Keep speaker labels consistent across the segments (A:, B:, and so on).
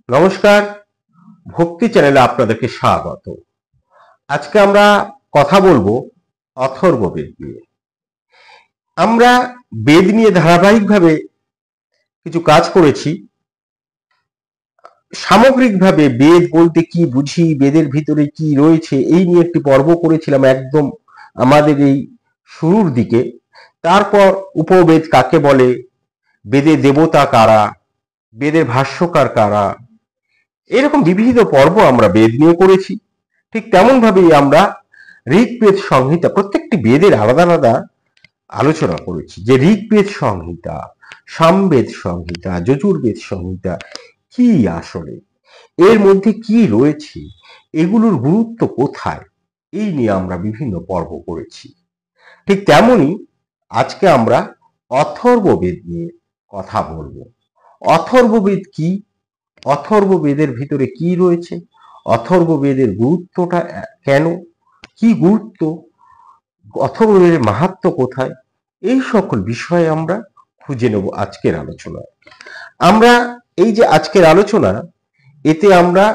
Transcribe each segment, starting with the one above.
A: নমস্কার, ভক্তি চ্যানেলে আপনাদেরকে স্বাগত। আজকে আমরা কথা বলবো অথর্ববেদ নিয়ে। আমরা বেদ নিয়ে ধারাবাহিকভাবে কিছু কাজ করেছি। সামগ্রিকভাবে বেদ বলতে কি বুঝি, বেদের ভিতরে কি রয়েছে, এই নিয়ে একটি পর্ব করেছিলাম একদম আমাদের এই শুরুর দিকে। তারপর উপবেদ কাকে বলে, বেদের দেবতা কারা, বেদের ভাষ্যকার কারা, এরকম বিবিধ পর্ব আমরা বেদ নিয়ে করেছি। ঠিক তেমন ভাবেই আমরা ঋগ্বেদ সংহিতা, প্রত্যেকটি বেদের আলাদা আলাদা আলোচনা করেছি, যে ঋগ্বেদ সংহিতা, সামবেদ সংহিতা, যজুর্বেদ সংহিতা কি আসলে, এর মধ্যে কি রয়েছে, এগুলোর গুরুত্ব কোথায়, এই নিয়ে আমরা বিভিন্ন পর্ব করেছি। ঠিক তেমনি আজকে আমরা অথর্ববেদ নিয়ে কথা বলবো। অথর্ববেদ কি, অথর্ববেদের ভিতরে কি রয়েছে, অথর্ববেদের গুরুত্বটা কেন, কি গুরুত্ব, অথর্ববেদের মাহাত্ম্য কোথায়, এই সকল বিষয়ে আমরা খুঁজে নেব আজকের আলোচনায়। আমরা এই যে আজকের আলোচনা, এতে আমরা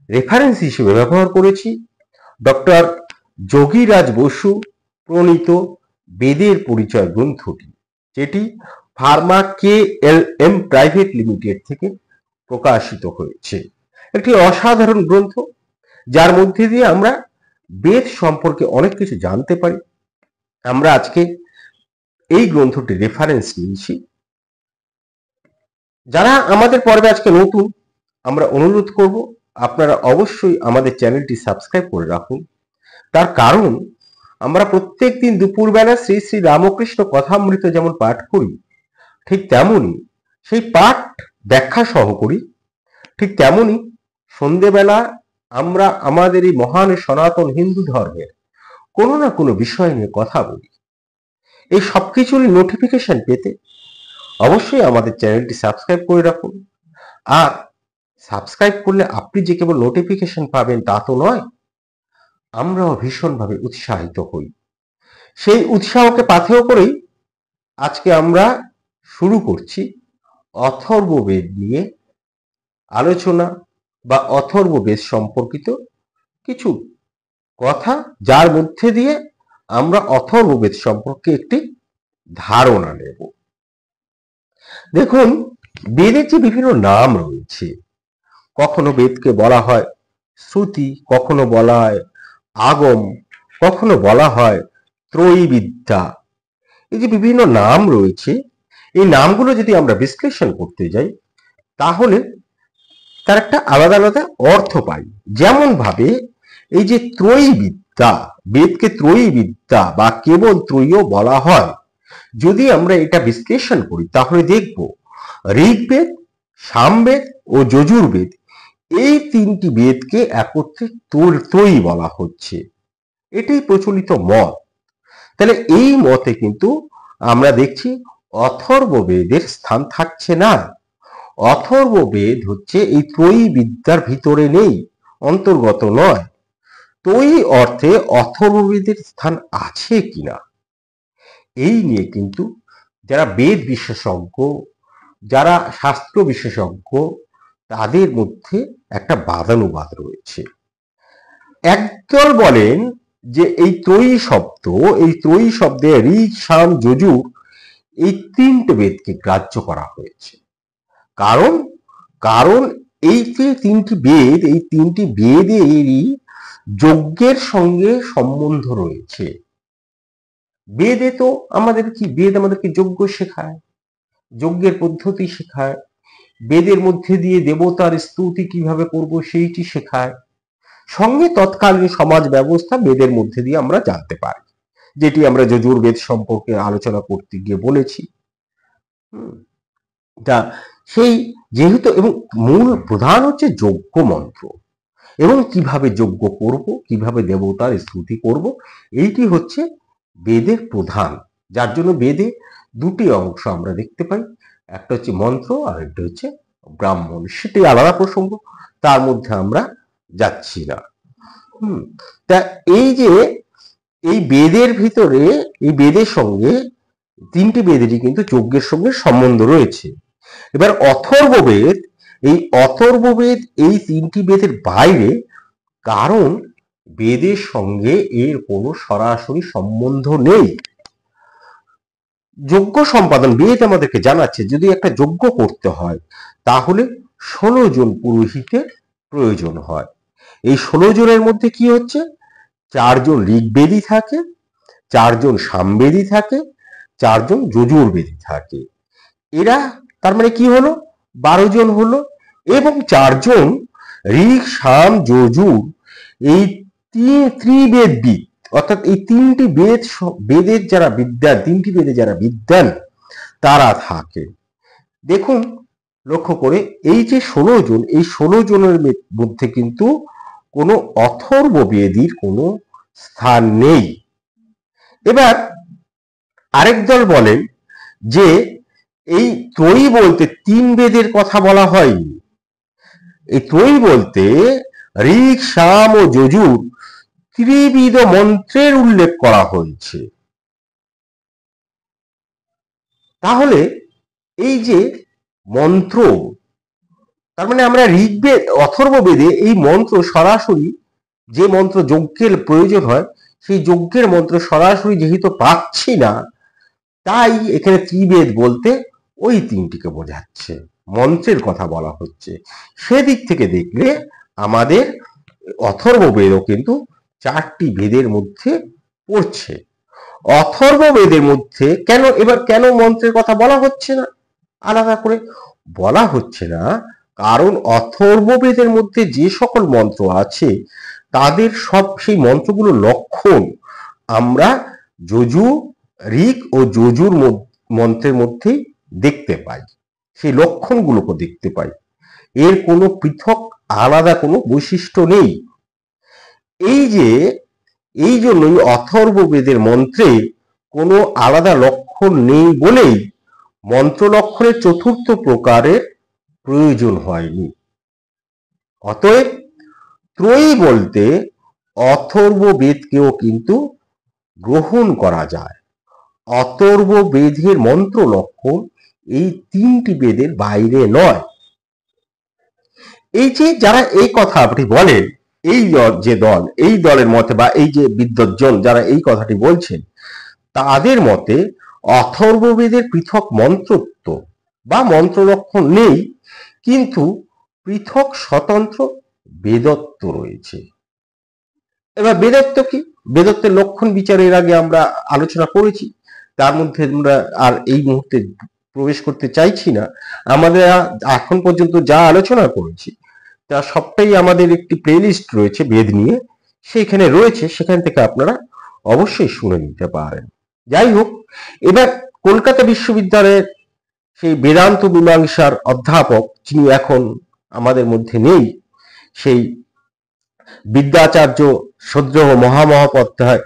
A: রেফারেন্স হিসেবে ব্যবহার করেছি ডক্টর যোগীরাজ বসু প্রণীত বেদের পরিচয় গ্রন্থটি, যেটি ফার্মা KLM প্রাইভেট লিমিটেড থেকে প্রকাশিত হয়েছে। একটি অসাধারণ গ্রন্থ, যার মধ্যে দিয়ে আমরা বেদ সম্পর্কে অনেক কিছু জানতে পারি। আমরা আজকে এই গ্রন্থটি রেফারেন্স নিয়েছি। যারা আমাদের পর্বে আজকে নতুন, আমরা অনুরোধ করব আপনারা অবশ্যই আমাদের চ্যানেলটি সাবস্ক্রাইব করে রাখুন। তার কারণ আমরা প্রত্যেক দিন দুপুরবেলা শ্রী শ্রী রামকৃষ্ণ কথামৃত যেমন পাঠ করি, ঠিক তেমনি সেই পাঠ ব্যাখ্যা সহ করি। ঠিক তেমনি সন্ধেবেলা আমরা আমাদের এই মহান সনাতন হিন্দু ধর্মের কোনো না কোনো বিষয় নিয়ে কথা বলি। এই সবকিছুরই নোটিফিকেশন পেতে অবশ্যই আমাদের চ্যানেলটি সাবস্ক্রাইব করে রাখুন। আর সাবস্ক্রাইব করলে আপনি যে কেবল নোটিফিকেশন পাবেন তা তো নয়, আমরাও ভীষণভাবে উৎসাহিত হই। সেই উৎসাহকে পাথেয় করেই আজকে আমরা শুরু করছি অথর্ববেদ নিয়ে আলোচনা, বা অথর্ববেদ সম্পর্কিত কিছু কথা, যার মধ্যে দিয়ে আমরা অথর্ববেদ সম্পর্কে একটি ধারণা নেব। দেখুন, বেদের যে বিভিন্ন নাম রয়েছে, কখনো বেদকে বলা হয় শ্রুতি, কখনো বলা হয় আগম, কখনো বলা হয় ত্রয়ী বিদ্যা। এই যে বিভিন্ন নাম রয়েছে, এই নামগুলো যদি আমরা বিশ্লেষণ করতে যাই, তাহলে তার একটা আলাদা আলাদা অর্থ পাই। যেমন ভাবে এই যে ত্রয়ী বিদ্যা, বেদকে ত্রয়ী বিদ্যা বা কেবল ত্রয়ীও বলা হয়, যদি আমরা এটা বিশ্লেষণ করি তাহলে দেখব ঋগ্বেদ, সামবেদ ও যজুর্বেদ, এই তিনটি বেদকে একত্রে ত্রয়ী বলা হচ্ছে। এটাই প্রচলিত মত। তাহলে এই মতে কিন্তু আমরা দেখছি অথর্ববেদের স্থান থাকছে না। অথর্ববেদ হচ্ছে এই ত্রয়ী বিদ্যার ভিতরে নেই, অন্তর্গত নয়। ত্রয়ী অর্থে অথর্ববেদের স্থান আছে কিনা, এই নিয়ে কিন্তু যারা বেদ বিশেষজ্ঞ, যারা শাস্ত্র বিশেষজ্ঞ, তাদের মধ্যে একটা বাদানুবাদ রয়েছে। একদল বলেন যে এই ত্রয়ী শব্দ, এই ত্রয়ী শব্দে ঋগ, সাম, যজুর এই তিনটে বেদকে গ্রাহ্য করা হয়েছে। কারণ কারণ এই যে তিনটি বেদ, এই তিনটি বেদেরই যজ্ঞের সঙ্গে সম্বন্ধ রয়েছে। বেদে তো আমাদের কি, বেদ আমাদেরকে যজ্ঞ শেখায়, যজ্ঞের পদ্ধতি শেখায়, বেদের মধ্যে দিয়ে দেবতার স্তুতি কিভাবে করব সেইটি শেখায়, সঙ্গে তৎকালীন সমাজ ব্যবস্থা বেদের মধ্যে দিয়ে আমরা জানতে পারি, যেটি আমরা যজুর্বেদ সম্পর্কে আলোচনা করতে গিয়ে বলেছি। তা সেই যেহেতু, এবং মূল প্রধান হচ্ছে যজ্ঞ মন্ত্র, এবং কিভাবে যজ্ঞ করব, কিভাবে দেবতার স্তুতি করব, এইটি হচ্ছে বেদের প্রধান। যার জন্য বেদে দুটি অংশ আমরা দেখতে পাই, একটা হচ্ছে মন্ত্র আর একটা হচ্ছে ব্রাহ্মণ। সেটি আলাদা প্রসঙ্গ, তার মধ্যে আমরা যাচ্ছি না। তা এই যে এই বেদের ভিতরে, এই বেদের সঙ্গে তিনটি বেদেরই কিন্তু যজ্ঞের সঙ্গে সম্বন্ধ রয়েছে। এবার অথর্ববেদ, এই অথর্ববেদ এই তিনটি বেদের বাইরে, কারণ বেদের সঙ্গে এর কোনো সরাসরি সম্বন্ধ নেই। যজ্ঞ সম্পাদন, বেদ আমাদেরকে জানাচ্ছে যদি একটা যজ্ঞ করতে হয় তাহলে 16 জন পুরোহিতের প্রয়োজন হয়। এই 16 জনের মধ্যে কি হচ্ছে, 4 জন ঋগ্বেদী থাকে, 4 জন সামবেদী থাকে, 4 জন যজুর্বেদী থাকে। এরা তার মানে কি হলো, 12 জন হলো। এবং 4 জন ঋক সাম যজুর এই ত্রিবেদবিদ, অর্থাৎ এই তিনটি বেদের যারা বিদ্যান, তিনটি বেদে যারা বিদ্যান তারা থাকে। দেখুন লক্ষ্য করে, এই যে 16 জন, এই 16 জনের মধ্যে কিন্তু কোনো অথর্ববেদীর কোনো স্থান নেই। এবার আরেক দল বলেন যে এই ত্রয়ী বলতে 3 বেদের কথা বলা হয়নি, এই ত্রয়ী বলতে ঋক সাম ও যজুর ত্রিবিধ মন্ত্রের উল্লেখ করা হয়েছে। তাহলে এই যে মন্ত্র, তার মানে আমরা ঋগ্বেদ অথর্ববেদে এই মন্ত্র সরাসরি, যে মন্ত্র যজ্ঞের প্রয়োজন হয় সেই যজ্ঞের মন্ত্র সরাসরি যেহেতু পাচ্ছি না, তাই এখানে ত্রিবেদ বলতে ওই তিনটিকে বোঝাচ্ছে, মন্ত্রের কথা বলা হচ্ছে। সেদিক থেকে দেখলে আমাদের অথর্ববেদও কিন্তু 4টি বেদের মধ্যে পড়ছে। অথর্ববেদের মধ্যে কেন মন্ত্রের কথা বলা হচ্ছে না, আলাদা করে বলা হচ্ছে না, কারণ অথর্ববেদের মধ্যে যে সকল মন্ত্র আছে তাদের সব সেই মন্ত্রগুলোর লক্ষণ আমরা যজু, ঋক ও যজুর মন্ত্রের মধ্যেই দেখতে পাই, সেই লক্ষণগুলোকে দেখতে পাই। এর কোনো পৃথক আলাদা কোনো বৈশিষ্ট্য নেই। এই জন্যই অথর্ববেদের মন্ত্রে কোনো আলাদা লক্ষণ নেই বলেই মন্ত্র লক্ষণের চতুর্থ প্রকারের প্রয়োজন হয়নি। অতএব ত্রয়ী বলতে অথর্ববেদকেও কিন্তু গ্রহণ করা যায়। অথর্ববেদের মন্ত্র লক্ষণ এই 3টি বেদের বাইরে নয়। এই যে যারা এই কথা আপনি বলেন, এই যে দল, এই দলের মতে বা এই যে বিদ্বজ্জন যারা এই কথাটি বলছেন, তাদের মতে অথর্ববেদের পৃথক মন্ত্রত্ব বা মন্ত্র লক্ষণ নেই, কিন্তু পৃথক স্বতন্ত্র বেদত্ব রয়েছে। এবার বেদত্ব কি, বেদত্বের লক্ষণ বিচারের আগে আমরা আলোচনা করেছি, তার মধ্যে আমরা আর এই মুহূর্তে প্রবেশ করতে চাইছি না। আমাদের এখন পর্যন্ত যা আলোচনা করেছি তা সবটাই আমাদের একটি প্লেলিস্ট রয়েছে বেদ নিয়ে, সেখানে রয়েছে, সেখান থেকে আপনারা অবশ্যই শুনে নিতে পারেন। যাই হোক, এবার কলকাতা বিশ্ববিদ্যালয়ের সেই বেদান্ত মীমাংসার অধ্যাপক, যিনি এখন আমাদের মধ্যে নেই, সেই বিদ্যাচার্য শ্রদ্ধেয় মহামহোপাধ্যায়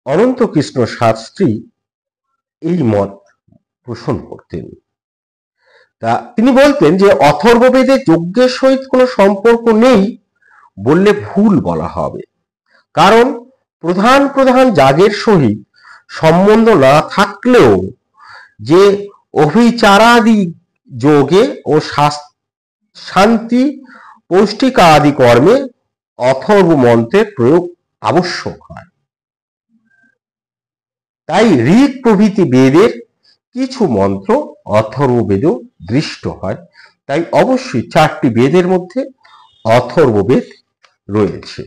A: অনন্ত কৃষ্ণ শাস্ত্রী এই মত পোষণ করতেন। তা তিনি বলতেন যে অথর্ববেদে যজ্ঞের সহিত কোনো সম্পর্ক নেই বললে ভুল বলা হবে, কারণ প্রধান প্রধান যাগের সহিত সম্বন্ধ না থাকলেও যে অভিচারাদি যোগে ও শান্তি পৌষ্টিকাদি কর্মে অথর্ব মন্ত্রের প্রয়োগ আবশ্যক হয়। তাই ঋক প্রভৃতি বেদের কিছু মন্ত্র অথর্ববেদেও দৃষ্ট হয়। তাই অবশ্যই 4টি বেদের মধ্যে অথর্ববেদ রয়েছে,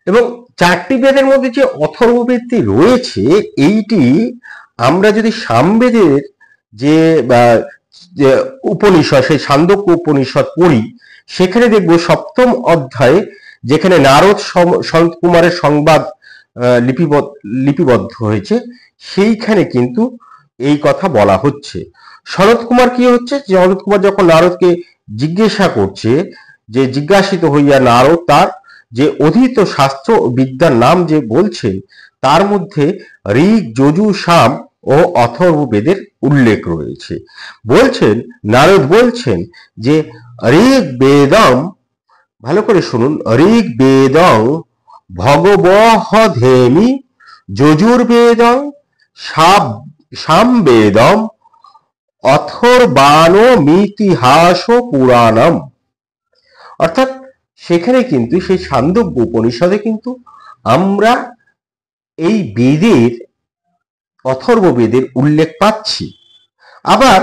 A: এবং 4টি বেদের মধ্যে যে অথর্ববেদটি রয়েছে, এইটি আমরা যদি সামবেদের যে উপনিষদ, সেই ছান্দোক্য উপনিষদ পড়ি, সেখানে দেখব 7ম অধ্যায়ে যেখানে নারদ সন্ত কুমারের সংবাদ লিপিবদ্ধ হয়েছে, সেইখানে কিন্তু এই কথা বলা হচ্ছে। শরৎ কুমার কি হচ্ছে, শরৎ কুমার যখন নারদকে জিজ্ঞাসা করছে, যে জিজ্ঞাসিত হইয়া নারদ তার যে অধীত শাস্ত্র বিদ্যার নাম যে বলছেন, তার মধ্যে ঋক, যজু, সাম ও অথর্ববেদের উল্লেখ রয়েছে। বলছেন, নারদ বলছেন যে ঋক বেদম, ভালো করে শুনুন, ঋক বেদং ভগবহধেমি, যজুর্বেদং সামবেদম অথর্বাণমিতিহাস পুরাণম। অর্থাৎ সেখানে কিন্তু সেই ছান্দোগ্য উপনিষদে কিন্তু আমরা এই বেদের, অথর্ব বেদের উল্লেখ পাচ্ছি। আবার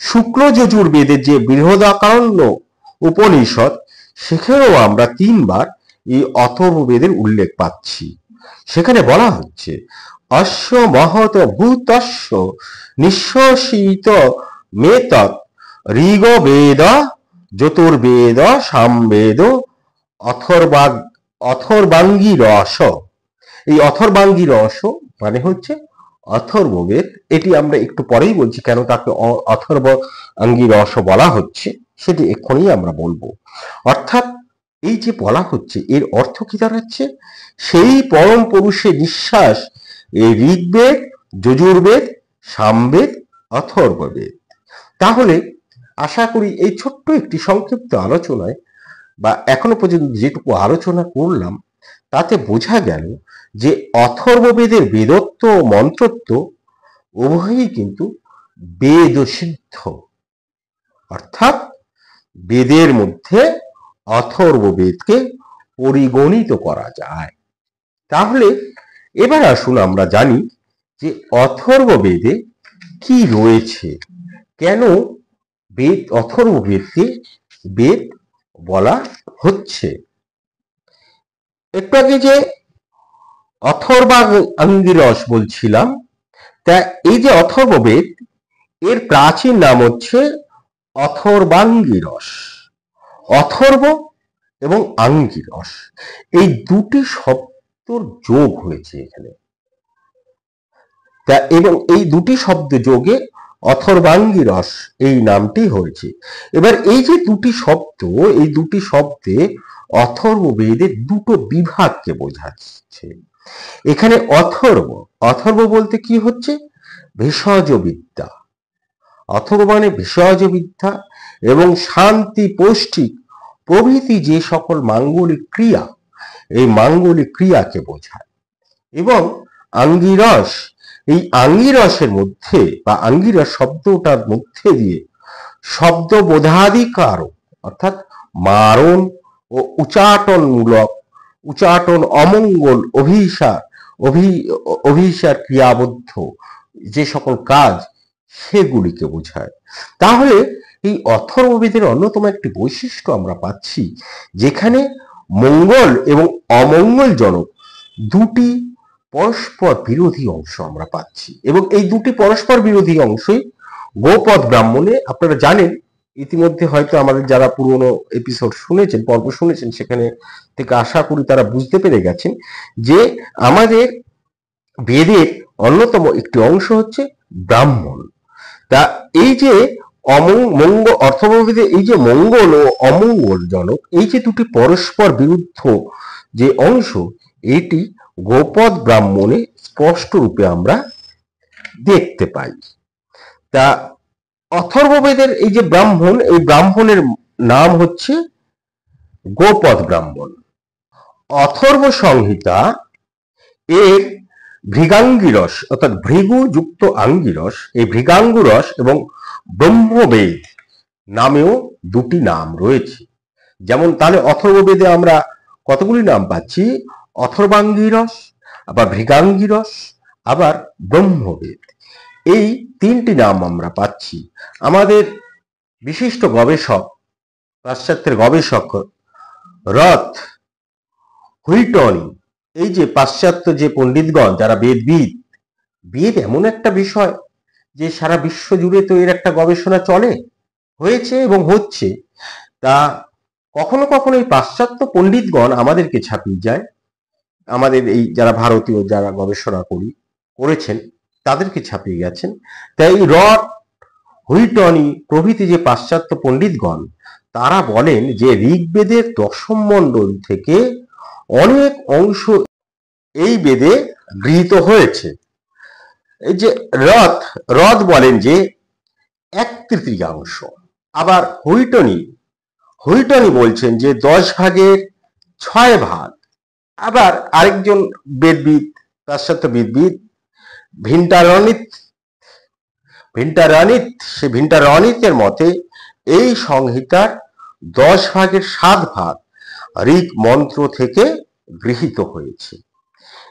A: শুক্ল যজুর্বেদের যে বৃহদারণ্য উপনিষদ, সেখানেও আমরা 3 বার এই অথর্ব বেদের উল্লেখ পাচ্ছি। সেখানে বলা হচ্ছে অশ্ব মহত ভূতস্য নিঃশ্বসিত মেতৎ ঋগ্বেদ যতুর্বেদ সামবেদ অথর্বাঙ্গী রস। এই অথর্বাঙ্গী রস মানে হচ্ছে অথর্ববেদ। এটি আমরা একটু পরেই বলছি কেন তাকে অথর্বাঙ্গী রস বলা হচ্ছে, সেটি এক্ষুনি আমরা বলবো। অর্থাৎ এই যে বলা হচ্ছে, এর অর্থ কি দাঁড়াচ্ছে? সেই পরম পুরুষের নিঃশ্বাস এই ঋগ্বেদ, যজুর্বেদ, সামবেদ, অথর্ববেদ। তাহলে আশা করি এই ছোট্ট একটি সংক্ষিপ্ত আলোচনায় বা এখনো পর্যন্ত যেটুকু আলোচনা করলাম তাতে বোঝা গেল যে অথর্ববেদের বেদত্ব ও মন্ত্রত্ব উভয়ই কিন্তু বেদ সিদ্ধ। অর্থাৎ বেদের মধ্যে অথর্ববেদকে পরিগণিত করা যায়। তাহলে এবার আসুন আমরা জানি যে অথর্ববেদে কি রয়েছে, কেন বেদ, অথর্ববেদকে বেদ বলা হচ্ছে। একটু আগে যে অথর্বাঙ্গিরস বলছিলাম, তা এই যে অথর্ববেদ, এর প্রাচীন নাম হচ্ছে অথর্বাঙ্গিরস। অথর্ব এবং আঙ্গিরস এই দুটি শব্দর যোগ হয়েছে এখানে, তা এবং এই দুটি শব্দ যোগে অথর্বাঙ্গিরস এই নামটি হয়েছে। এবার এই যে দুটি শব্দ, এই দুটি শব্দে অথর্ববেদের দুটো বিভাগকে বোঝাচ্ছে। এখানে অথর্ব, অথর্ব বলতে কি হচ্ছে? ভেষজ বিদ্যা। অথর্ব মানে ভেষজ বিদ্যা এবং শান্তি, পৌষ্টিক প্রভৃতি যে সকল মাঙ্গলিক ক্রিয়া, এই মাঙ্গলিক ক্রিয়াকে বোঝায়। এবং আঙ্গিরস, এই আঙ্গিরসের মধ্যে বা আঙ্গিরস শব্দটার মধ্যে দিয়ে শব্দ বোধাধিকারক অর্থাৎ মারণ ও উচাটনমূলক, উচাটন, অমঙ্গল, অভিসার ক্রিয়াবদ্ধ যে সকল কাজ, সেগুলিকে বোঝায়। তাহলে এই অথর্ববেদের অন্যতম একটি বৈশিষ্ট্য আমরা পাচ্ছি, যেখানে মঙ্গল এবং অমঙ্গলজনক দুটি পরস্পর বিরোধী অংশ আমরা পাচ্ছি। এবং এই দুটি পরস্পর বিরোধী অংশই গোপদ ব্রাহ্মণে, আপনারা জানেন ইতিমধ্যে, হয়তো আমাদের যারা পুরনো এপিসোড শুনেছেন, পর্ব শুনেছেন, সেখানে থেকে আশা করি তারা বুঝতে পেরে গেছেন যে আমাদের বেদের অন্যতম একটি অংশ হচ্ছে ব্রাহ্মণ। তা এই যে অথর্ববেদে এই যে মঙ্গল ও অমঙ্গলজনক এই যে দুটি পরস্পর বিরুদ্ধ যে অংশ, এটি গোপদ ব্রাহ্মণে স্পষ্ট রূপে আমরা দেখতে পাই। তা অথর্ববেদের এই যে ব্রাহ্মণ, এই ব্রাহ্মণের নাম হচ্ছে গোপদ ব্রাহ্মণ। অথর্ব সংহিতা এর ভৃগাঙ্গিরস অর্থাৎ ভৃগু যুক্ত আঙ্গিরস, এই ভৃগাঙ্গুরস এবং ব্রহ্মবেদ নামেও দুটি নাম রয়েছে। যেমন তাহলে অথর্ববেদে আমরা কতগুলি নাম পাচ্ছি? অথর্বাঙ্গিরস, আবার ভৃগাঙ্গিরস, আবার ব্রহ্মবেদ, এই 3টি নাম আমরা পাচ্ছি। আমাদের বিশিষ্ট গবেষক, পাশ্চাত্যের গবেষক রথ হুইটনি, এই যে পাশ্চাত্য যে পণ্ডিতগণ যারা বেদবিদ, বেদ এমন একটা বিষয় যে সারা বিশ্ব জুড়ে তো এর একটা গবেষণা হয়েছে এবং হচ্ছে। তা কখনো কখনো এই পাশ্চাত্য পণ্ডিতগণ আমাদেরকে ছাপিয়ে যায়, আমাদের এই যারা ভারতীয় যারা গবেষণা করেছেন তাদেরকে ছাপিয়ে গেছেন। তাই রড হুইটনি প্রভৃতি যে পাশ্চাত্য পণ্ডিতগণ, তারা বলেন যে ঋগ্বেদের 10ম মণ্ডল থেকে অনেক অংশ এই বেদে গৃহীত হয়েছে। এই যে রথ বলেন যে 1/3 আবার হুইটনি বলছেন যে 10 ভাগের 6 ভাগ। আবার আরেকজন বেদবিদ, পাশ্চাত্য বেদবিদ ভিন্টারানিত, সে ভিন্টারানিতের মতে এই সংহিতার 10/7 ঋক মন্ত্র থেকে গৃহীত হয়েছে।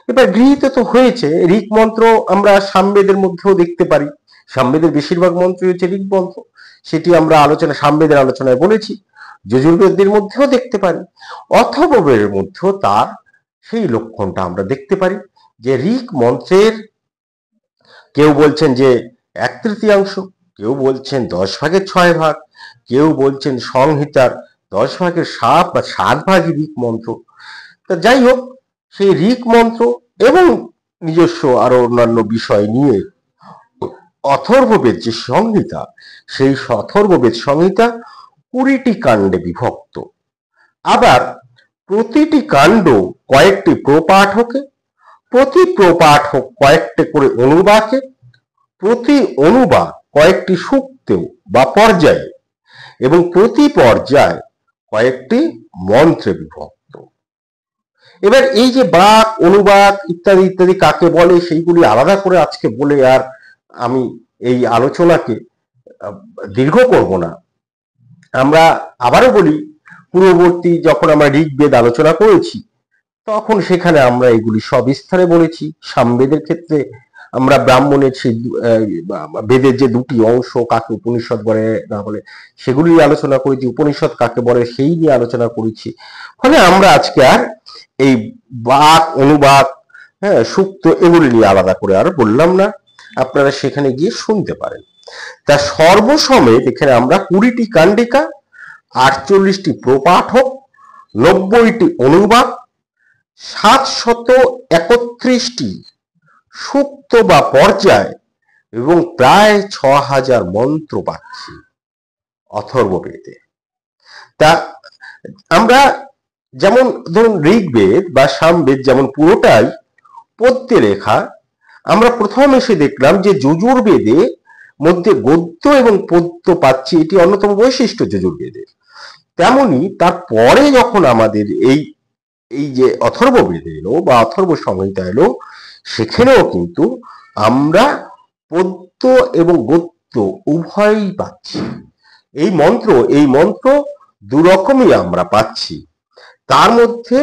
A: এবার গৃহীত তো হয়েছে, ঋক মন্ত্র আমরা সামবেদের মধ্যেও দেখতে পারি। সামবেদের বেশিরভাগ মন্ত্রই হচ্ছে ঋক মন্ত্র, সেটি আমরা সামবেদের আলোচনায় বলেছি। যজুর্বেদের মধ্যেও দেখতে পারি, অথর্ববেদের মধ্যেও তার সেই লক্ষণটা আমরা দেখতে পারি যে ঋক মন্ত্রের কেউ বলছেন যে 1/3, কেউ বলছেন 10/6, কেউ বলছেন সংহিতার 10/7 বা 7 ঋক মন্ত্র। তা যাই হোক, সেই ঋক মন্ত্র এবং নিজস্ব আরো অন্যান্য বিষয় নিয়ে অথর্ববেদ যে সংহিতা, সেই অথর্ববেদ সংহিতা 20টি কাণ্ডে বিভক্ত। আবার প্রতিটি কাণ্ড কয়েকটি প্রপাঠকে, প্রতি প্রপাঠক কয়েকটি করে অনুবাকে, প্রতি অনুবাদ কয়েকটি সূক্তে বা পর্যায়ে, এবং প্রতি পর্যায় কয়েকটি মন্ত্রে বিভক্ত। এবার এই যে বাক, অনুবাদ ইত্যাদি ইত্যাদি কাকে বলে সেইগুলি আলাদা করে আজকে বলে আর আমি এই আলোচনাকে দীর্ঘ করব না। আমরা আবারও বলি, পূর্ববর্তী যখন আমরা ঋগ্বেদ আলোচনা করেছি তখন সেখানে আমরা এগুলি সবিস্তারে বলেছি। সামবেদের ক্ষেত্রে আমরা ব্রাহ্মণের সেই বেদের যে দুটি অংশ, কাকে উপনিষদ বলে না বলে সেগুলি আলোচনা করেছি, উপনিষদ কাকে বলে সেই নিয়ে আলোচনা করেছি। ফলে আমরা আজকে আর এই বাক, অনুবাদ, সূক্ত এগুলি নিয়ে আলাদা করে আর বললাম না, আপনারা সেখানে গিয়ে শুনতে পারেন। তা সর্বসমেত এখানে আমরা 20টি কাণ্ডিকা, 48টি প্রপাঠক, 90টি অনুবাদ, 731টি সূক্ত বা পর্যায় এবং প্রায় 6000 মন্ত্র পাচ্ছি অথর্ববেদে। তা আমরা যেমন ধরুন ঋগ্বেদ বা সামবেদ যেমন পুরোটাই পদ্যে লেখা, আমরা প্রথম এসে দেখলাম যে যজুর্বেদে মধ্যে গদ্য এবং পদ্য পাচ্ছি, এটি অন্যতম বৈশিষ্ট্য যজুর্বেদের। তেমনি তারপরে যখন আমাদের এই যে অথর্ববেদ এলো বা অথর্ব সংহিতা এলো, সেখানেও কিন্তু আমরা পদ্য এবং গদ্য উভয়ই পাচ্ছি। এই মন্ত্র দুরকমই আমরা পাচ্ছি। তার মধ্যে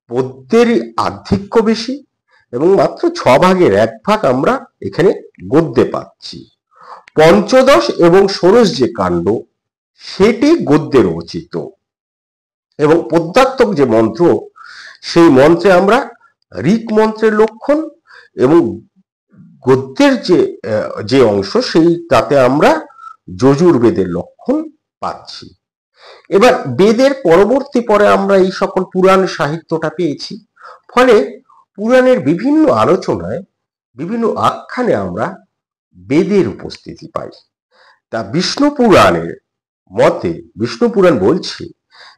A: পদ্যেরই আধিক্য বেশি এবং মাত্র 6/1 আমরা এখানে গদ্যে পাচ্ছি। পঞ্চদশ এবং ষোড়শ যে কাণ্ড সেটি গদ্যে রচিত, এবং পদ্যাত্মক যে মন্ত্র সেই মন্ত্রে আমরা ঋক মন্ত্রের লক্ষণ এবং গদ্যের যে অংশ সেই তাতে আমরা যজুর্বেদের লক্ষণ পাচ্ছি। এবার বেদের পরবর্তী পরে আমরা এই সকল পুরাণ সাহিত্যটা পেয়েছি। ফলে পুরাণের বিভিন্ন আলোচনায়, বিভিন্ন আখ্যানে আমরা বেদের উপস্থিতি পাই। তা বিষ্ণু পুরাণের মতে, বিষ্ণু পুরাণ বলছে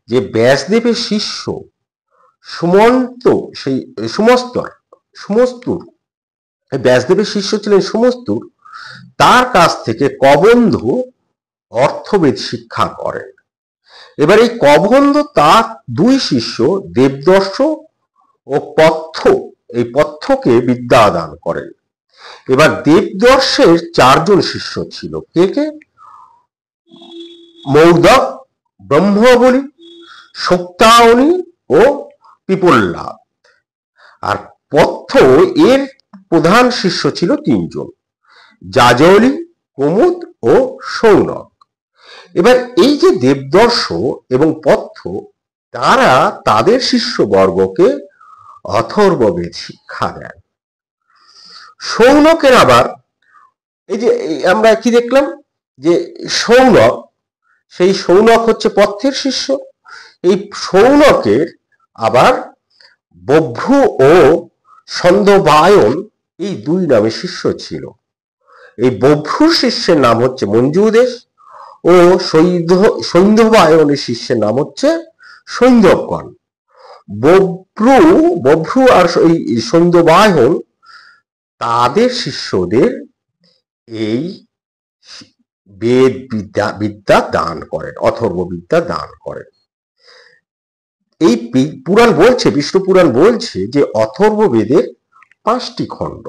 A: যে ব্যাসদেবের শিষ্য সুমস্তুর, ব্যাসদেবের শিষ্য ছিলেন সুমস্তুর, তার কাছ থেকে কবন্ধ অর্থবেদ শিক্ষা করেন। এবার এই কবন্ধ তার 2 শিষ্য দেবদর্শ ও পথ্য, এই পথ্যকে বিদ্যা দান করেন। এবার দেবদর্শের 4 জন শিষ্য ছিল, কে? মৌদক, ব্রহ্মবলি, শক্তায়নী ও পিপল্লাদ। আর পথ্য এর প্রধান শিষ্য ছিল 3 জন, যাজলি, কুমুদ ও সৌনক। এবার এই যে দেবদর্শ এবং পথ্য, তারা তাদের শিষ্যবর্গকে অথর্ববেদ শিক্ষা দেন। সৌনকের আবার এই যে আমরা কি দেখলাম যে সৌনক, সেই সৌনক হচ্ছে পথ্যের শিষ্য। এই সৌনকের আবার বভ্রু ও সন্দবায়ন এই 2 নামে শিষ্য ছিল। এই বভ্রুর শিষ্যের নাম হচ্ছে মঞ্জুদেশ ও সৈন্ধবায়নের শিষ্যের নাম হচ্ছে সৈন্ধবগণ। বভ্রু আর সৈন্ধবায়ন তাদের শিষ্যদের এই বেদ বিদ্যা দান করেন, অথর্ব বিদ্যা দান করেন। এই পুরাণ বলছে, বিষ্ণু পুরাণ বলছে যে অথর্ব বেদের 5টি খণ্ড।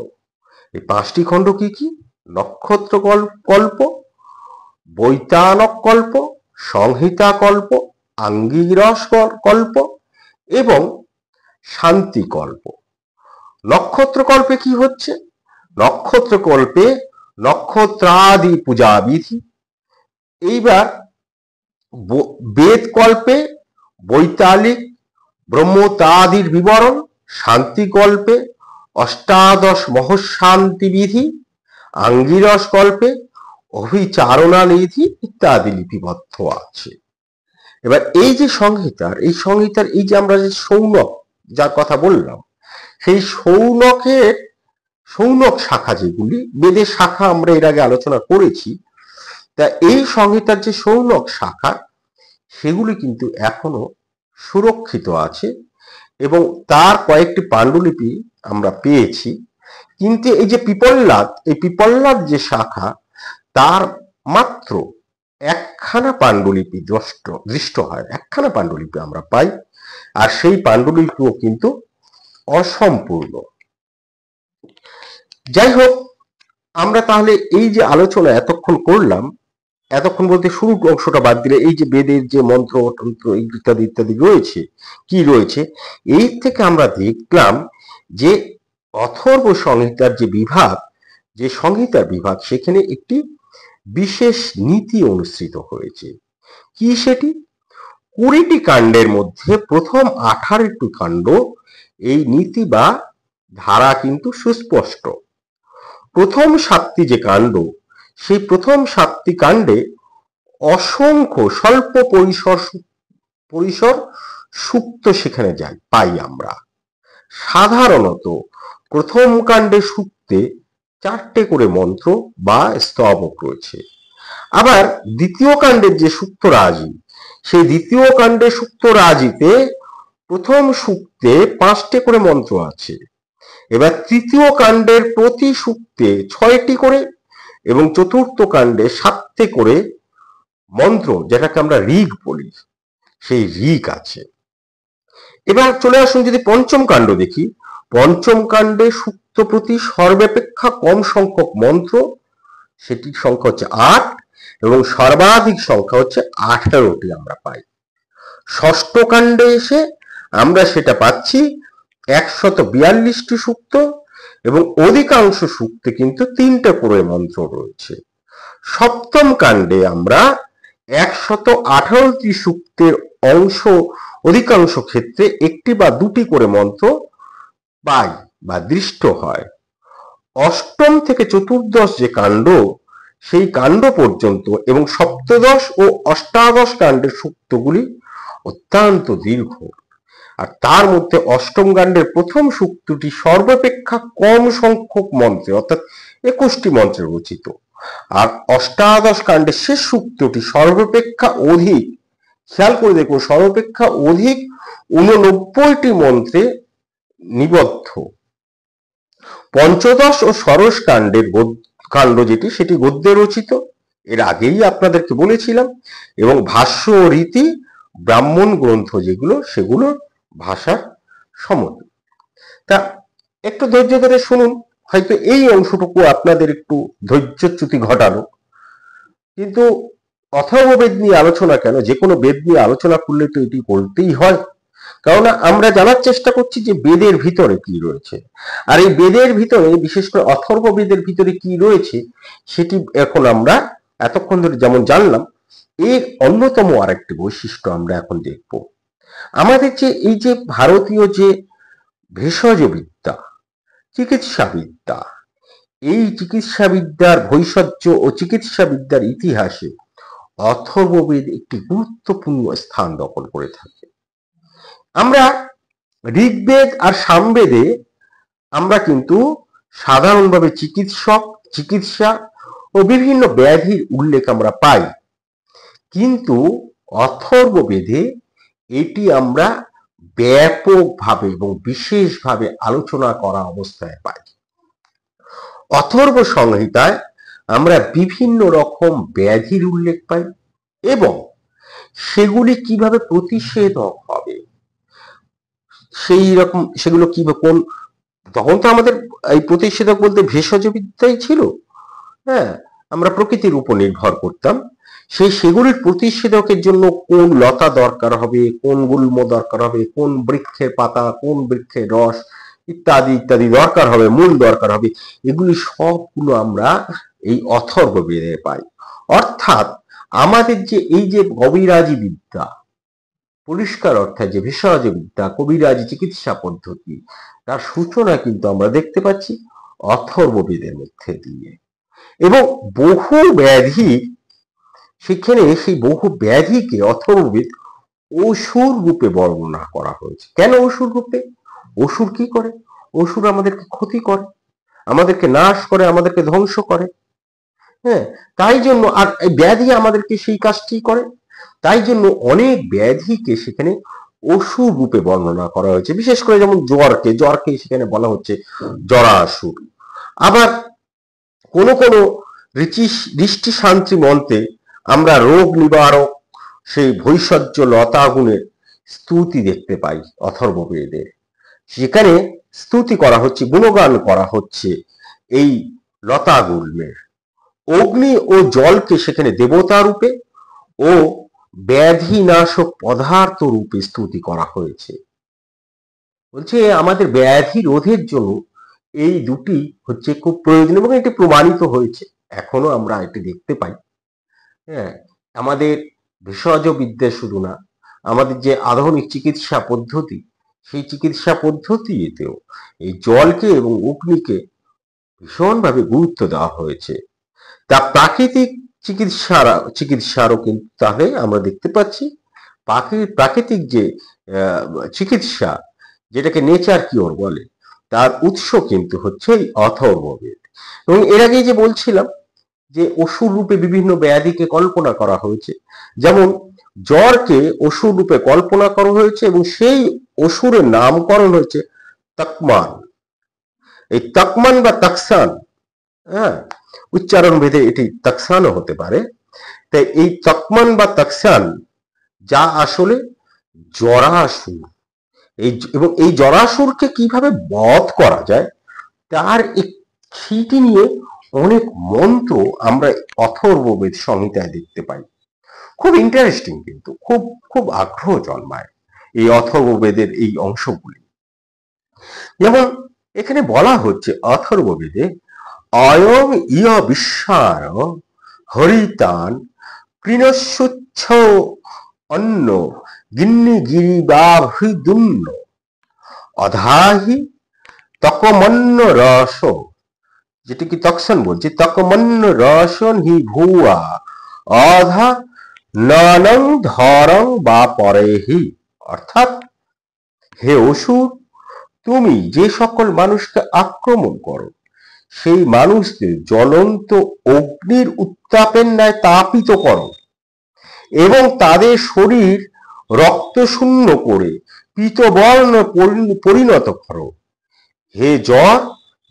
A: এই 5টি খণ্ড কি কি? নক্ষত্র কল্প, বৈতানক কল্প, সংহিতা কল্প, আঙ্গিরস কল্প এবং শান্তিকল্প। নক্ষত্রকল্পে কি হচ্ছে? নক্ষত্রকল্পে নক্ষত্রাদি পূজা বিধি। এইবার বেদকল্পে বৈতালিক ব্রহ্মতাদির বিবরণ, শান্তিকল্পে অষ্টাদশ মহশান্তি বিধি, আঙ্গিরস কল্পে অভিচারণা বিধি ইত্যাদি লিপিবদ্ধ আছে। এবার এই যে সংহিতার এই যে আমরা যে সৌনক যার কথা বললাম, সেই সৌনক শাখা যেগুলি বেদের শাখা আমরা এর আগে আলোচনা করেছি, তা এই সংহিতার যে সৌনক শাখা সেগুলি কিন্তু এখনো সুরক্ষিত আছে এবং তার কয়েকটি পাণ্ডুলিপি আমরা পেয়েছি। কিন্তু এই যে পিপল্লাদ যে শাখা, তার মাত্র একখানা পাণ্ডুলিপি দৃষ্ট হয়, একখানা পাণ্ডুলিপি আমরা পাই, আর সেই পাণ্ডুলিপিও কিন্তু অসম্পূর্ণ। যাই হোক, আমরা তাহলে এই যে আলোচনা এতক্ষণ করলাম, এতক্ষণ বলতে শুরু অংশটা বাদ দিলে এই যে বেদের যে মন্ত্র তন্ত্র ইত্যাদি ইত্যাদি রয়েছে, কি রয়েছে, এই থেকে আমরা দেখলাম যে অথর্ব সংহিতার যে বিভাগ, যে সংহিতার বিভাগ, সেখানে একটি বিশেষ নীতি অনুসৃত হয়েছে। কি সেটি? 20টি কাণ্ডের মধ্যে প্রথম 18টি কাণ্ড এই নীতি বা ধারা কিন্তু সুস্পষ্ট। প্রথম 7টি যে কাণ্ড, সেই প্রথম 7টি কাণ্ডে অসংখ্য স্বল্প পরিসর সূক্ত সেখানে পাই আমরা। সাধারণত প্রথম কাণ্ডে সূক্তে 4টে করে মন্ত্র বা স্তবক রয়েছে। আবার দ্বিতীয় কাণ্ডের যে সূক্তরাজি, সেই দ্বিতীয় কাণ্ডে সূক্তরাজিতে প্রথম সূক্তে 5টে করে মন্ত্র আছে। এবার তৃতীয় কাণ্ডের প্রতি সূক্তে 6টি করে এবং চতুর্থ কাণ্ডে 7টে করে মন্ত্র, যেটাকে আমরা ঋগ বলি, সেই ঋগ আছে। এবার চলে আসুন যদি পঞ্চম কাণ্ড দেখি। পঞ্চম কাণ্ডে সূক্ত প্রতি সর্বাপেক্ষা কম সংখ্যক মন্ত্র, সেটির সংখ্যা হচ্ছে 8 এবং সর্বাধিক সংখ্যা হচ্ছে 18টি আমরা পাই। ষষ্ঠ কাণ্ডে এসে আমরা সেটা পাচ্ছি 142টি সূক্ত এবং অধিকাংশ সূক্তে কিন্তু 3টে করে মন্ত্র রয়েছে। সপ্তম কাণ্ডে আমরা 118টি সূক্তের অধিকাংশ ক্ষেত্রে 1টি বা 2টি করে মন্ত্র পাই বা দৃষ্ট হয়। অষ্টম থেকে চতুর্দশ যে কাণ্ড, সেই কাণ্ড পর্যন্ত এবং সপ্তদশ ও অষ্টাদশ কাণ্ডের সূক্তগুলি অত্যন্ত দীর্ঘ, আর তার মধ্যে অষ্টম কাণ্ডের প্রথম সূক্তটি সর্বাপেক্ষা কম সংখ্যক মন্ত্রে অর্থাৎ 21টি মন্ত্রে রচিত, আর অষ্টাদশ কাণ্ডের শেষ সূক্তটি সর্বাপেক্ষা অধিক, খেয়াল করে দেখুন, সর্বাপেক্ষা অধিক 89টি মন্ত্রে নিবদ্ধ। পঞ্চদশ ও ষোড়শ কাণ্ড যেটি, সেটি গদ্যে রচিত, এর আগেই আপনাদেরকে বলেছিলাম, এবং ভাষ্য ও রীতি ব্রাহ্মণ গ্রন্থ যেগুলো, সেগুলোর ভাষার সমতুল্য। তা একটু ধৈর্য ধরে শুনুন, হয়তো এই অংশটুকু আপনাদের একটু ধৈর্যচ্যুতি ঘটালো, কিন্তু অথর্ব বেদ নিয়ে আলোচনা কেন, যে কোনো বেদ নিয়ে আলোচনা করলে তো এটি বলতেই হয়, কারণ আমরা জানার চেষ্টা করছি যে বেদের ভিতরে কি রয়েছে, আর এই বেদের ভিতরে, বিশেষ করে অথর্ব বেদের ভিতরে কি রয়েছে, সেটি এখন আমরা এতক্ষণ ধরে যেমন জানলাম, এর অন্যতম আরেকটি বৈশিষ্ট্য আমরা এখন দেখব। আমাদের যে এই যে ভারতীয় যে ভেষজ বিদ্যা, চিকিৎসা বিদ্যা, এই চিকিৎসা বিদ্যার ভৈষজ্য ও চিকিৎসা বিদ্যার ইতিহাসে অথর্ববেদ একটি গুরুত্বপূর্ণ স্থান দখল করে থাকে। আমরা ঋগ্বেদ আর সামবেদে আমরা কিন্তু সাধারণভাবে চিকিৎসা ও বিভিন্ন ব্যাধির উল্লেখ আমরা পাই, কিন্তু অথর্ববেদে এটি আমরা ব্যাপকভাবে এবং বিশেষভাবে আলোচনা করা অবস্থায় পাই। অথর্ব সংহিতায় আমরা বিভিন্ন রকম ব্যাধির উল্লেখ পাই এবং সেগুলি কিভাবে প্রতিষেধক হবে, সেই রকম সেগুলো কোন, তখন তো আমাদের এই প্রতিষেধক বলতে ভেষজ বিদ্যাই ছিল, হ্যাঁ, আমরা প্রকৃতির উপর নির্ভর করতাম, সেগুলির প্রতিষেধকের জন্য কোন লতা দরকার হবে, কোন গুল্ম দরকার হবে, কোন বৃক্ষের পাতা, কোন বৃক্ষের রস ইত্যাদি ইত্যাদি দরকার হবে, মূল দরকার হবে, এগুলি সবগুলো আমরা এই অথর্ববেদে পাই। অর্থাৎ আমাদের যে এই যে কবিরাজি বিদ্যা, পরিষ্কার অর্থাৎ যে ভেষজ বিদ্যা, কবিরাজি চিকিৎসা পদ্ধতি, তার সূচনা কিন্তু আমরা দেখতে পাচ্ছি অথর্ববেদের মধ্যে দিয়ে। এবং বহু ব্যাধি, সেখানে সেই বহু ব্যাধিকে অথর্ববেদ অসুর রূপে বর্ণনা করা হয়েছে। কেন অসুর রূপে? অসুর কি করে? অসুর আমাদেরকে ক্ষতি করে, আমাদেরকে নাশ করে, আমাদেরকে ধ্বংস করে। হ্যাঁ, তাই জন্য আর এই ব্যাধি আমাদেরকে সেই কাজটি করে। তাই জন্য অনেক ব্যাধিকে সেখানে অসুর রূপে বর্ণনা করা হয়েছে। বিশেষ করে যেমন জ্বরকে সেখানে বলা হচ্ছে জরাসুর। আবার কোন কোন ঋষ্টি শান্তি মন্ত্রে আমরা রোগ নিবারক সেই ভৈষজ্য লতাগুণের স্তুতি দেখতে পাই অথর্ববেদে। সেখানে স্তুতি করা হচ্ছে, গুণগান করা হচ্ছে এই লতাগুল্মের। অগ্নি ও জলকে সেখানে দেবতা রূপে ও ব্যাধিনাশক পদার্থ রূপে স্তুতি করা হয়েছে। বলছে আমাদের ব্যাধি রোধের জন্য এই দুটি হচ্ছে খুব প্রয়োজন, এবং এটি প্রমাণিত হয়েছে, এখনো আমরা এটি দেখতে পাই। হ্যাঁ, আমাদের ভেষজ বিদ্যা শুধু না, আমাদের যে আধুনিক চিকিৎসা পদ্ধতি, সেই চিকিৎসা পদ্ধতিতেও এই জলকে এবং অগ্নিকে ভীষণভাবে গুরুত্ব দেওয়া হয়েছে। তা প্রাকৃতিক চিকিৎসারও কিন্তু তাহলে আমরা দেখতে পাচ্ছি প্রাকৃতিক যে চিকিৎসা, যেটাকে নেচার কিওর বলে, তার উৎস কিন্তু হচ্ছে এই অথর্ববেদ। এবং এর আগেই যে বলছিলাম যে অসুর রূপে বিভিন্ন ব্যাধিকে কল্পনা করা হয়েছে, যেমন জ্বরকে অসুর রূপে কল্পনা করা হয়েছে এবং সেই অসুরের নামকরণ হয়েছে তকমান। এই তকমান বা তকসান, হ্যাঁ, উচ্চারণ ভেদে এটি তকসানও হতে পারে। তাই এই তকমান বা তকসান, যা আসলে জরাসুর, এবং এই জরাসুরকে কিভাবে বধ করা যায় তার সেইটি নিয়ে অনেক মন্ত্র আমরা অথর্ববেদ সংহিতায় দেখতে পাই। খুব ইন্টারেস্টিং, কিন্তু খুব খুব আগ্রহ জন্মায় এই অথর্ববেদের এই অংশগুলি। যেমন এখানে বলা হচ্ছে অথর্ববেদে অয়ং ইয় বিশ্বার হরিতান কৃণস্বচ্ছ অন্ন গিন্নি গিরিবাভিদুন্ন অধাহি তকমন্ন রস, যেটি কি তকসন বলছে, তকমন্ন রসন হি ভুয়া অধা ননং ধরং বা পরেহি। অর্থাৎ হে অসুর, তুমি যে সকল মানুষকে আক্রমণ করো সেই মানুষদের জ্বলন্ত অগ্নির উত্তাপের ন্যায় তাপিত করো এবং তাদের শরীর রক্তশূন্য করে পীতবর্ণ পরিণত করো। হে জ্বর,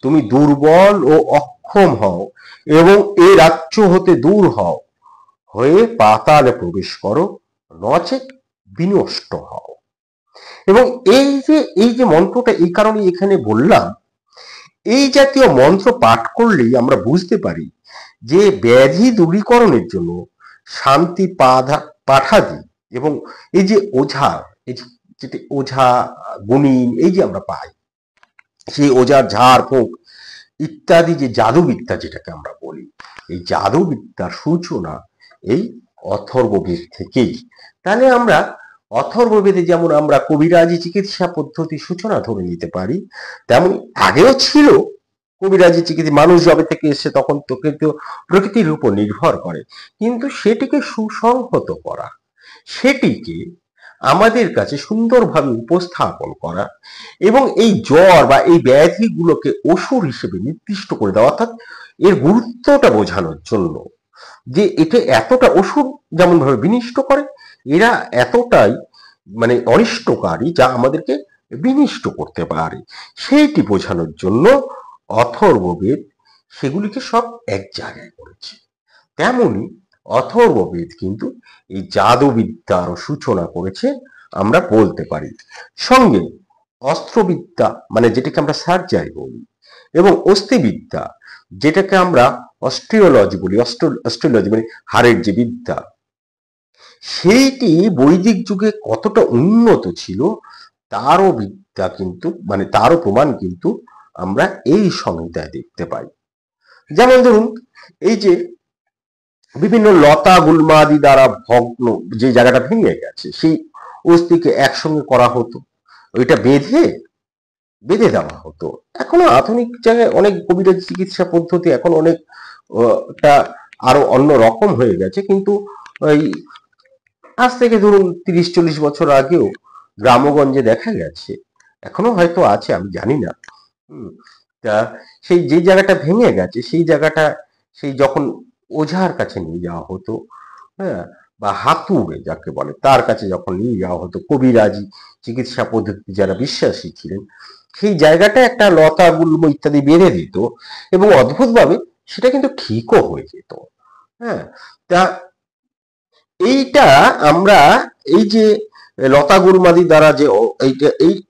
A: তুমি দুর্বল ও অক্ষম হও এবং এ রাজ্য হতে দূর হও, হয়ে পাতালে প্রবেশ করো, নচেৎ বিনষ্ট হও। এবং এই যে মন্ত্রটা এই কারণে এখানে বললাম, এই জাতীয় মন্ত্র পাঠ করলেই আমরা বুঝতে পারি যে ব্যাধি দূরীকরণের জন্য শান্তি পাঠাদি এবং এই যে ওঝা, যেটি ওঝা গুণিন এই যে আমরা পাই, সেই ওঝার ঝাড় ফুঁক ইত্যাদি যে জাদুবিদ্যা যেটাকে আমরা বলি, এই জাদুবিদ্যার সূচনা এই অথর্ববেদ থেকেই। তাহলে আমরা অথর্ববেদে যেমন আমরা কবিরাজি চিকিৎসা পদ্ধতি সূচনা ধরে নিতে পারি, তেমন আগেও ছিল কবিরাজি চিকিৎসা। মানুষ যবে থেকে এসে তখন তো কিন্তু প্রকৃতির উপর নির্ভর করে, কিন্তু সেটিকে সুসংহত করা, সেটিকে আমাদের কাছে সুন্দরভাবে উপস্থাপন করা এবং এই জ্বর বা এই ব্যাধিগুলোকে অসুর হিসেবে নির্দিষ্ট করে দেওয়া, অর্থাৎ এর গুরুত্বটা বোঝানোর জন্য যে এটা এতটা অসুর যেমন ভাবে বিনিষ্ট করে, এরা এতটাই মানে অনিষ্টকারী যা আমাদেরকে বিনিষ্ট করতে পারে, সেইটি বোঝানোর জন্য অথর্ববেদ সেগুলিকে সব এক জায়গায় করেছে। তেমনি অথর্ববেদ কিন্তু এই জাদুবিদ্যার সূচনা করেছে আমরা বলতে পারি। সঙ্গে অস্ত্রবিদ্যা, মানে যেটাকে আমরা সার্জারি বলি, এবং অস্থিবিদ্যা, যেটাকে আমরা অস্ট্রিওলজি বলি, অস্ট্রোলজি মানে হাড়ের যে বিদ্যা, সেইটি বৈদিক যুগে কতটা উন্নত ছিল তারও বিদ্যা কিন্তু মানে তারও প্রমাণ কিন্তু আমরা এই সংহিতায় দেখতে পাই। যেমন ধরুন এই যে বিভিন্ন লতা গুল্মাদি দ্বারা ভগ্ন যে জায়গাটা ভেঙে গেছে সেই অস্থিকে একসঙ্গে করা হতো, ওইটা বেঁধে বেঁধে দেওয়া হতো। এখনো আধুনিক জায়গায় অনেক কবিরাজি চিকিৎসা পদ্ধতি এখন অনেক টা আরো অন্য রকম হয়ে গেছে, কিন্তু ওই আজ থেকে ধরুন 30-40 বছর আগেও গ্রামগঞ্জে দেখা গেছে, এখনো হয়তো আছে আমি জানি না। তা সেই যে জায়গাটা ভেঙে গেছে সেই জায়গাটা সেই যখন ওঝার কাছে নিয়ে যাওয়া হতো, হ্যাঁ, বা হাতুড়ে যাকে বলে তার কাছে যখন নিয়ে যাওয়া হতো, কবিরাজি চিকিৎসা পদ্ধতি যারা বিশ্বাসী ছিলেন সেই জায়গাটা একটা লতা গুল্ম ইত্যাদি বেঁধে দিত এবং অদ্ভুতভাবে সেটা কিন্তু ঠিকও হয়ে যেত। হ্যাঁ, তা এইটা আমরা এই যে লতা গুল্মাদি দ্বারা যে এইটা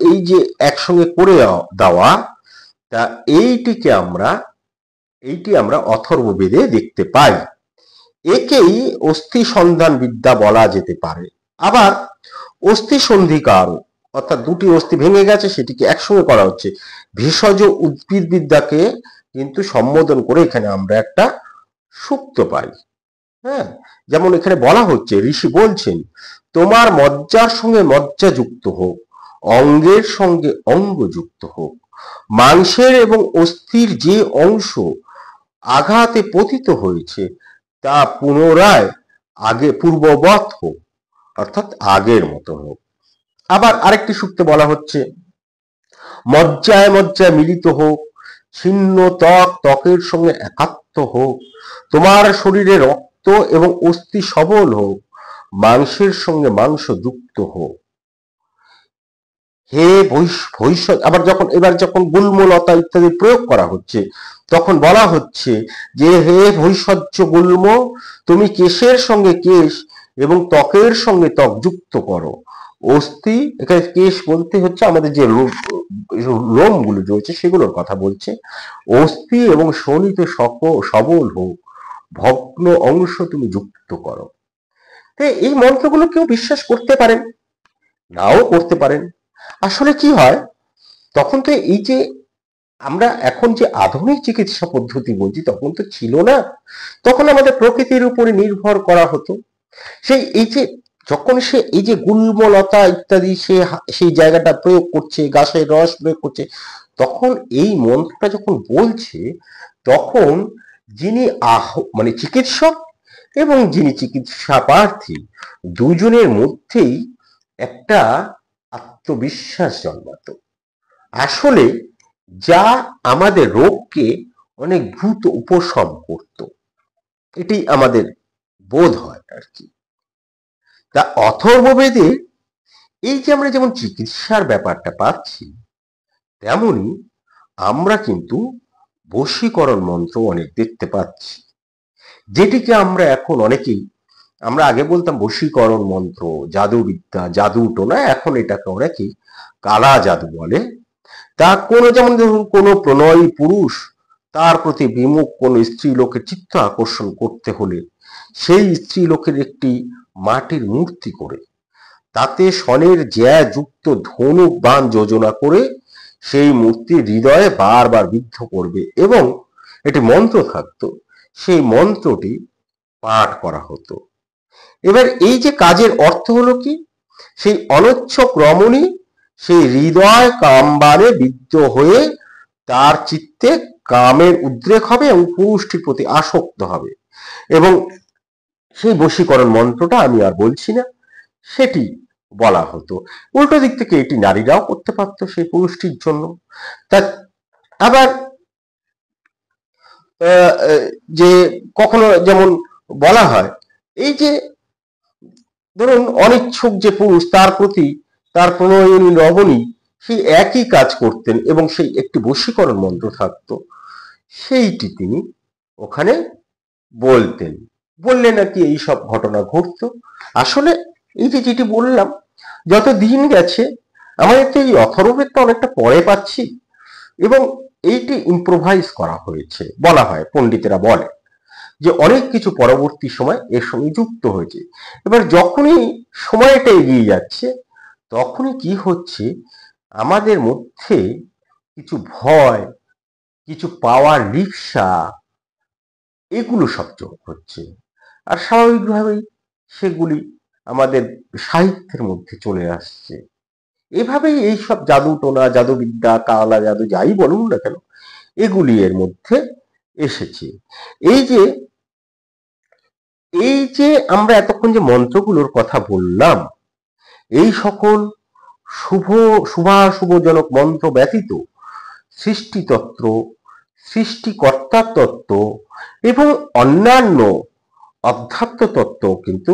A: এই যে একসঙ্গে করে দেওয়া, তা এইটি আমরা অথর্ব বেদে দেখতে পাই। একেই অস্থি সন্ধান বিদ্যা বলা যেতে পারে। আবার অস্থি সন্ধিকার অর্থাৎ দুটি অস্থি ভেঙে গেছে সেটিকে একসঙ্গে করা হচ্ছে, ভেষজ উদ্ভিদ বিদ্যাকে কিন্তু সম্বোধন করে এখানে আমরা একটা সূক্ত পাই। হ্যাঁ, যেমন এখানে বলা হচ্ছে, ঋষি বলছেন তোমার মজ্জার সঙ্গে মজ্জা যুক্ত হোক, অঙ্গের সঙ্গে অঙ্গ যুক্ত হোক, মাংসের এবং অস্থির যে অংশ আঘাতে পতিত হয়েছে তা পুনরায় আগে পূর্ববৎ হোক, অর্থাৎ আগের মতো হোক। আবার আরেকটি সূক্তে বলা হচ্ছে, মজ্জায় মজ্জায় মিলিত হোক, ছিন্ন ত্বক ত্বকের সঙ্গে একাত্ম হোক, তোমার শরীরে রক্ত এবং অস্থি সবল হোক, মাংসের সঙ্গে মাংস যুক্ত হোক। হে ভবিষ্যৎ, আবার এবার যখন গুল্মলতা ইত্যাদি প্রয়োগ করা হচ্ছে তখন বলা হচ্ছে যে হে ভৈষজ্য গুল্ম, তুমি কেশের সঙ্গে কেশ এবং ত্বকের সঙ্গে ত্বক যুক্ত করো। অস্থি, এখানে কেশ বলতে হচ্ছে আমাদের যে লোমগুলো রয়েছে সেগুলোর কথা বলছে। অস্থি এবং শোণিতে সবল হোক, ভগ্ন অংশ তুমি যুক্ত করো। এই মন্ত্রগুলো কেউ বিশ্বাস করতে পারেন, নাও করতে পারেন। আসলে কি হয়, তখন তো এই যে আমরা এখন যে আধুনিক চিকিৎসা পদ্ধতি বলছি তখন তো ছিল না, তখন আমাদের প্রকৃতির উপরে নির্ভর করা হতো। সেই এই যে যখন সে এই যে গুল্মলতা ইত্যাদি সেই জায়গাটা প্রয়োগ করছে, গাছের রস প্রয়োগ করছে, তখন এই মন্ত্রটা যখন বলছে তখন যিনি মানে চিকিৎসক এবং যিনি চিকিৎসা প্রার্থী দুজনের মধ্যেই একটা আত্মবিশ্বাস জন্মাতো, আসলে যা আমাদের রোগকে অনেক দ্রুত উপশম করত, এটি আমাদের বোধ হয় আর কি। তা অথর্ববেদে এই যে আমরা যেমন চিকিৎসার ব্যাপারটা পাচ্ছি, তেমনি আমরা কিন্তু বশীকরণ মন্ত্র অনেক দেখতে পাচ্ছি, যেটিকে আমরা এখন অনেকেই, আমরা আগে বলতাম বশীকরণ মন্ত্র, জাদুবিদ্যা, জাদু টোনা, এখন এটাকে অনেকেই কালা জাদু বলে। তা কোনো, যেমন ধরুন কোনো প্রণয়ী পুরুষ তার প্রতি বিমুখ কোনো স্ত্রী লোকের চিত্ত আকর্ষণ করতে হলে সেই স্ত্রী লোকের একটি মাটির মূর্তি করে তাতে শনের জ্যা যুক্ত ধনুক বাণ যোজনা করে সেই মূর্তির হৃদয়ে বারবার বিদ্ধ করবে এবং এটি মন্ত্র থাকতো, সেই মন্ত্রটি পাঠ করা হতো। এবার এই যে কাজের অর্থ হলো কি, সেই অনচ্ছক রমণী সেই হৃদয় কামবারে বিদ্ধ হয়ে তার চিত্তে কামের উদ্রেক হবে এবং পুরুষটির প্রতি আসক্ত হবে, এবং সেই বশীকরণ মন্ত্রটা আমি আর বলছি না, সেটি বলা হতো। উল্টো দিক থেকে এটি নারীরাও করতে পারত সেই পুরুষটির জন্য। তা আবার যে কখনো যেমন বলা হয়, এই যে ধরুন অনিচ্ছুক যে পুরুষ তার প্রতি তার প্রণয়িনী রমণী সেই একই কাজ করতেন এবং সেই একটি বশীকরণ মন্ত্র থাকতো, সেইটি তিনি ওখানে বলতেন, বললে নাকি এই সব ঘটনা ঘটতো। আসলে এই যে যেটি বললাম, যত দিন গেছে আমাদের তো এই অথর্ববেদটা অনেকটা পরে পাচ্ছি, এবং এইটি ইম্প্রোভাইজ করা হয়েছে বলা হয়, পণ্ডিতেরা বলে যে অনেক কিছু পরবর্তী সময় এর সঙ্গে যুক্ত হয়েছে। এবার যখনই সময়টা এগিয়ে যাচ্ছে তখনই কি হচ্ছে, আমাদের মধ্যে কিছু ভয়, কিছু পাওয়ার লিপ্সা, এগুলো সব যোগ হচ্ছে। আর স্বাভাবিকভাবেই সেগুলি আমাদের সাহিত্যের মধ্যে চলে আসছে। এভাবেই এইসব জাদু টোনা, জাদুবিদ্যা, কালা জাদু যাই বলুন না কেন, এগুলি এর মধ্যে এসেছে। এই যে এই যে আমরা এতক্ষণ যে মন্ত্রগুলোর কথা বললাম, এই সকল শুভাশুভজনক মন্ত্র ব্যতীত সৃষ্টিতত্ত্ব, সৃষ্টিকর্তার তত্ত্ব এবং অন্যান্য অধ্যাত্ম তত্ত্ব কিন্তু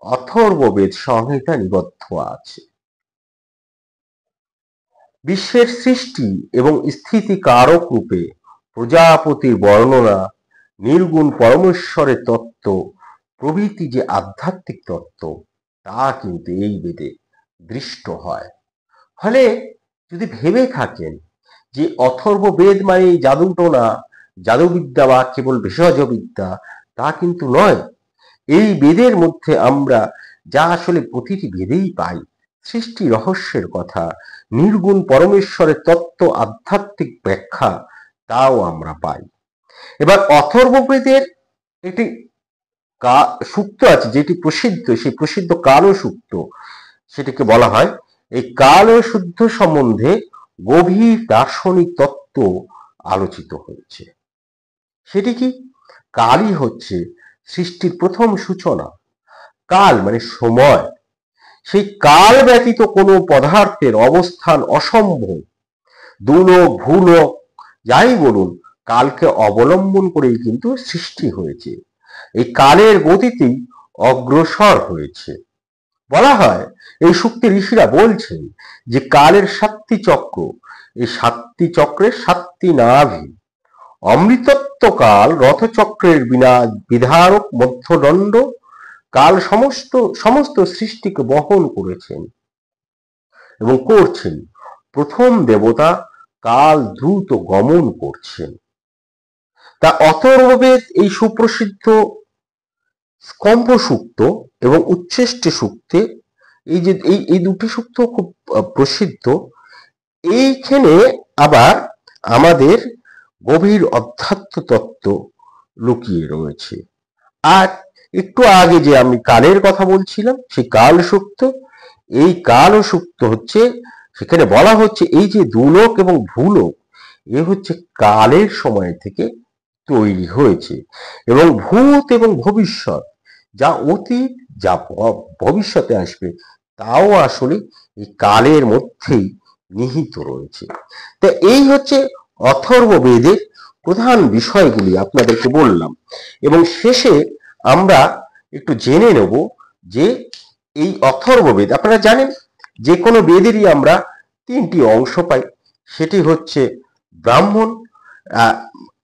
A: অথর্ববেদ সংহিতা নিবদ্ধ আছে। বিশ্বের সৃষ্টি এবং স্থিতি কারক রূপে প্রজাপতির বর্ণনা, নির্গুণ পরমেশ্বরের তত্ত্ব প্রভৃতি যে আধ্যাত্মিক তত্ত্ব, তা কিন্তু এই বেদে দৃষ্ট হয়। ফলে যদি ভেবে থাকেন যে অথর্ববেদ মানে জাদুটোনা, জাদুবিদ্যা বা কেবল ভেষজ বিদ্যা, তা কিন্তু নয়। এই বেদের মধ্যে আমরা যা আসলে প্রতিটি বেদেই পাই, সৃষ্টি রহস্যের কথা, নির্গুণ পরমেশ্বরের তত্ত্ব, আধ্যাত্মিক ব্যাখ্যা, তাও আমরা পাই। এবার অথর্ববেদের একটি সূক্ত আছে যেটি প্রসিদ্ধ, সেই প্রসিদ্ধ কাল সূক্ত, সেটিকে বলা হয় এই কাল শুদ্ধ সম্বন্ধে গভীর দার্শনিক তত্ত্ব আলোচিত হয়েছে। সেটি কি? কালই হচ্ছে সৃষ্টির প্রথম সূচনা। কাল মানে সময়। সেই কাল ব্যতীত কোনো পদার্থের অবস্থান অসম্ভব। দুলোক ভূলোক যাই বলুন, কালকে অবলম্বন করেই কিন্তু সৃষ্টি হয়েছে। এই কালের গতিতেই অগ্রসর হয়েছে। বলা হয়, এই সূক্তে ঋষিরা বলছেন যে কালের 7টি চক্র, এই 7টি চক্রের 7টি নাভি। অমৃতত্ব কাল রথচক্রের বিধারক মধ্যদণ্ড, কাল সমস্ত সৃষ্টিকে বহন করেছেন এবং করছেন। প্রথম দেবতা কাল দ্রুত গমন করছেন। তা অথর্ববেদ এই সুপ্রসিদ্ধ স্কম্ভ সূক্ত এবং উচ্ছেষ্টে সূক্তে, এই যে এই দুটি সূক্ত খুব প্রসিদ্ধ। এইখানে আবার আমাদের গভীর অধ্যাত্ম তত্ত্ব লুকিয়ে রয়েছে। আর একটু আগে যে আমি কালের কথা বলছিলাম, সেই কাল সূক্ত, এই কাল সূক্ত হচ্ছে, সেখানে বলা হচ্ছে এই যে দুলোক এবং ভূলোক, এ হচ্ছে কালের সময় থেকে তৈরি হয়েছে। এবং ভূত এবং ভবিষ্যৎ, যা অতীত, যা ভবিষ্যতে আসবে, তাও আসলে এই কালের মধ্যেই নিহিত রয়েছে। তা এই হচ্ছে অথর্ববেদের প্রধান বিষয়গুলি আপনাদেরকে বললাম। এবং শেষে আমরা একটু জেনে নেব যে এই অথর্ববেদ, আপনারা জানেন যে কোনো বেদেরই আমরা 3টি অংশ পাই। সেটি হচ্ছে ব্রাহ্মণ,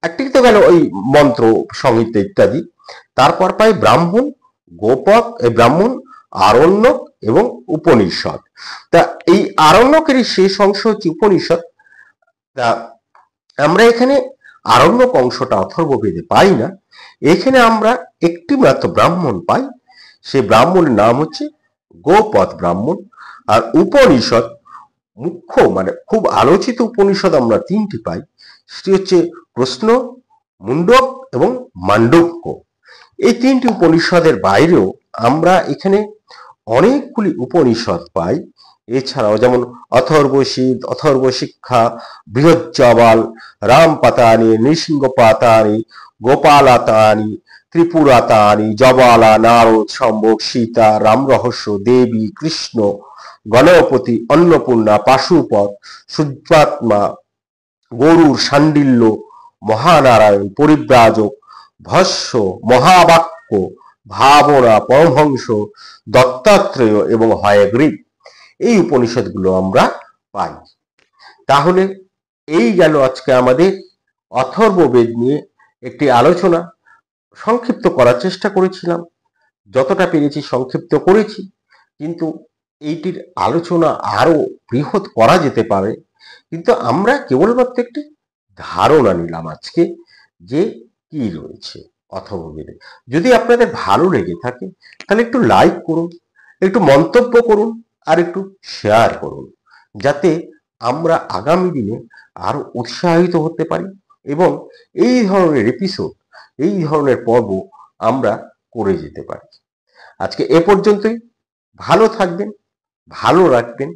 A: একটি তো গেল ওই মন্ত্র সংহিতা ইত্যাদি, তারপর পাই ব্রাহ্মণ, গোপক, ব্রাহ্মণ, আরণ্যক এবং উপনিষদ। তা এই আরণ্যকেরই শেষ অংশ হচ্ছে উপনিষদ। তা আমরা এখানে আরণ্যক অংশটা অথর্ববেদে পাই না, এখানে আমরা একটি মাত্র ব্রাহ্মণ পাই। সেই ব্রাহ্মণের নাম হচ্ছে গোপদ ব্রাহ্মণ। আর উপনিষদ মুখ্য মানে খুব আলোচিত উপনিষদ আমরা 3টি পাই। সেটি হচ্ছে প্রশ্ন, মুন্ডক এবং মান্ডক্য। এই 3টি উপনিষদের বাইরেও আমরা এখানে অনেকগুলি উপনিষদ পাই। এছাড়াও যেমন অথর্বশীদ, অথর্বশিক্ষা, বৃহজ্জাবাল, রাম পাতানি, নৃসিংহ পাতানি, গোপালাতানি, ত্রিপুরাতানি, জবালা, নারদ, সম্ভোগ, সীতা, রাম রহস্য, দেবী, কৃষ্ণ, গণপতি, অন্নপূর্ণা, পাশুপত, শুদ্ধাত্মা, গরুর, শাণ্ডিল্য, মহানারায়ণ, পরিব্রাজক, ভস্য, মহাবাক্য, ভাবনা, পরমহংস, দত্তাত্রেয় এবং হয়গ্রীব, এই উপনিষদগুলো আমরা পাই। তাহলে এই গেল আজকে আমাদের অথর্ববেদ নিয়ে একটি আলোচনা। সংক্ষিপ্ত করার চেষ্টা করেছিলাম, যতটা পেরেছি সংক্ষিপ্ত করেছি, কিন্তু এইটির আলোচনা আরো বৃহৎ করা যেতে পারে। কিন্তু আমরা কেবলমাত্র একটি ধারণা নিলাম আজকে যে কি রয়েছে অথর্ববেদে। যদি আপনাদের ভালো লেগে থাকে তাহলে একটু লাইক করুন, একটু মন্তব্য করুন, আর একটু শেয়ার করুন, যাতে আমরা আগামী দিনে আরো উৎসাহিত হতে পারি এবং এই ধরনের এপিসোড, এই ধরনের পর্ব আমরা করে যেতে পারি। আজকে এ পর্যন্তই। ভালো থাকবেন, ভালো রাখবেন,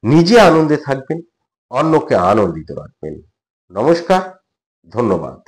A: নিজে আনন্দে থাকবেন, অন্যকে আনন্দিত রাখবেন। নমস্কার, ধন্যবাদ।